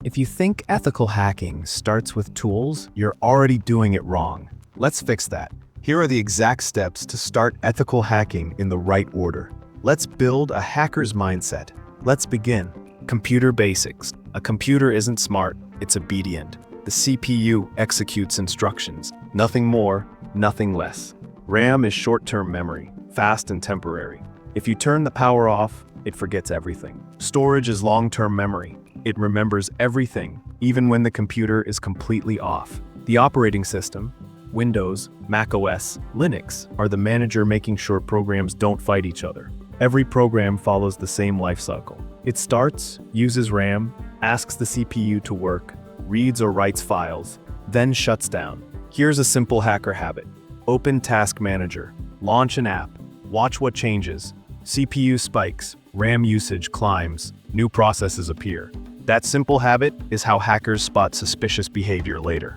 If you think ethical hacking starts with tools, you're already doing it wrong. Let's fix that. Here are the exact steps to start ethical hacking in the right order. Let's build a hacker's mindset. Let's begin. Computer basics. A computer isn't smart, it's obedient. The CPU executes instructions. Nothing more, nothing less. RAM is short-term memory, fast and temporary. If you turn the power off, it forgets everything. Storage is long-term memory. It remembers everything, even when the computer is completely off. The operating system, Windows, macOS, Linux, are the manager making sure programs don't fight each other. Every program follows the same life cycle. It starts, uses RAM, asks the CPU to work, reads or writes files, then shuts down. Here's a simple hacker habit. Open Task Manager, launch an app, watch what changes. CPU spikes, RAM usage climbs, new processes appear. That simple habit is how hackers spot suspicious behavior later.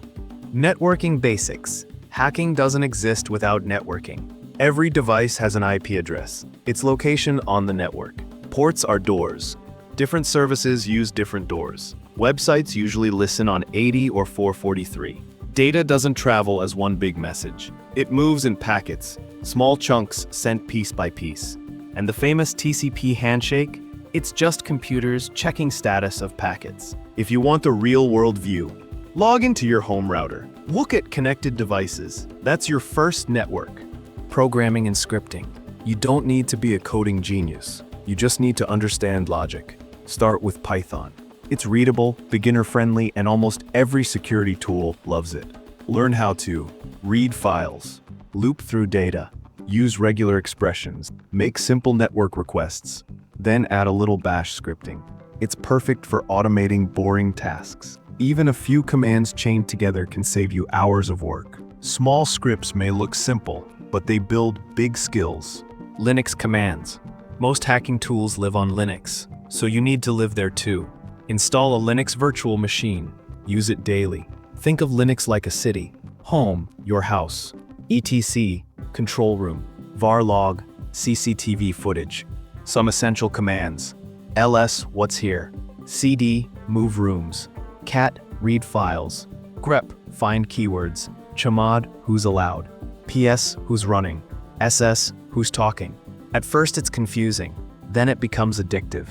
Networking basics. Hacking doesn't exist without networking. Every device has an IP address, its location on the network. Ports are doors. Different services use different doors. Websites usually listen on 80 or 443. Data doesn't travel as one big message. It moves in packets, small chunks sent piece by piece. And the famous TCP handshake? It's just computers checking status of packets. If you want a real-world view, log into your home router. Look at connected devices. That's your first network. Programming and scripting. You don't need to be a coding genius. You just need to understand logic. Start with Python. It's readable, beginner-friendly, and almost every security tool loves it. Learn how to read files, loop through data, use regular expressions, make simple network requests, then add a little bash scripting. It's perfect for automating boring tasks. Even a few commands chained together can save you hours of work. Small scripts may look simple, but they build big skills. Linux commands. Most hacking tools live on Linux, so you need to live there too. Install a Linux virtual machine. Use it daily. Think of Linux like a city. Home, your house. etc, control room. var log, CCTV footage. Some essential commands. ls, what's here. cd, move rooms. cat, read files. grep, find keywords. chmod, who's allowed. ps, who's running. ss, who's talking. At first it's confusing, then it becomes addictive.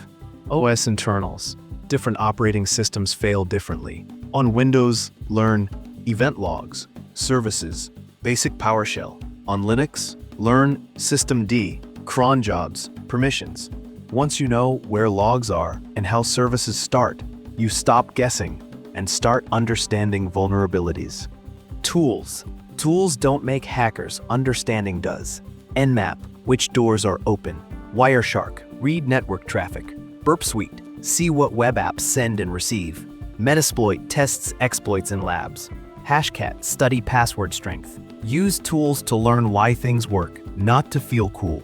OS internals. Different operating systems fail differently. On Windows, learn event logs, services, basic PowerShell. On Linux, learn systemd, cron jobs, permissions. Once you know where logs are and how services start, you stop guessing and start understanding vulnerabilities. Tools. Tools don't make hackers, understanding does. Nmap, which doors are open. Wireshark, read network traffic. Burp Suite, see what web apps send and receive. Metasploit tests exploits in labs. Hashcat, study password strength. Use tools to learn why things work, not to feel cool.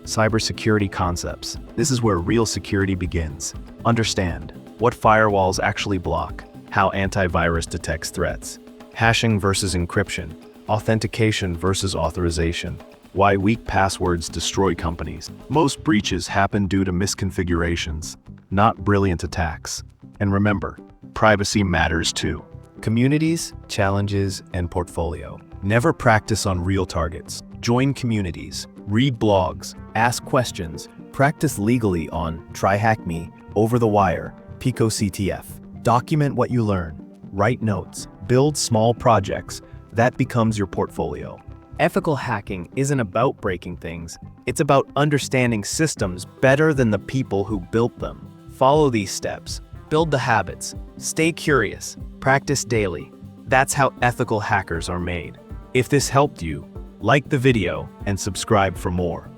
Cybersecurity concepts. This is where real security begins. Understand what firewalls actually block, how antivirus detects threats. Hashing versus encryption. Authentication versus authorization. Why weak passwords destroy companies. Most breaches happen due to misconfigurations, not brilliant attacks. And remember, privacy matters too. Communities, challenges, and portfolio. Never practice on real targets. Join communities, read blogs, ask questions, practice legally on TryHackMe, Over the Wire, PicoCTF. Document what you learn, write notes, build small projects. That becomes your portfolio. Ethical hacking isn't about breaking things, it's about understanding systems better than the people who built them. Follow these steps, build the habits, stay curious, practice daily. That's how ethical hackers are made. If this helped you, like the video and subscribe for more.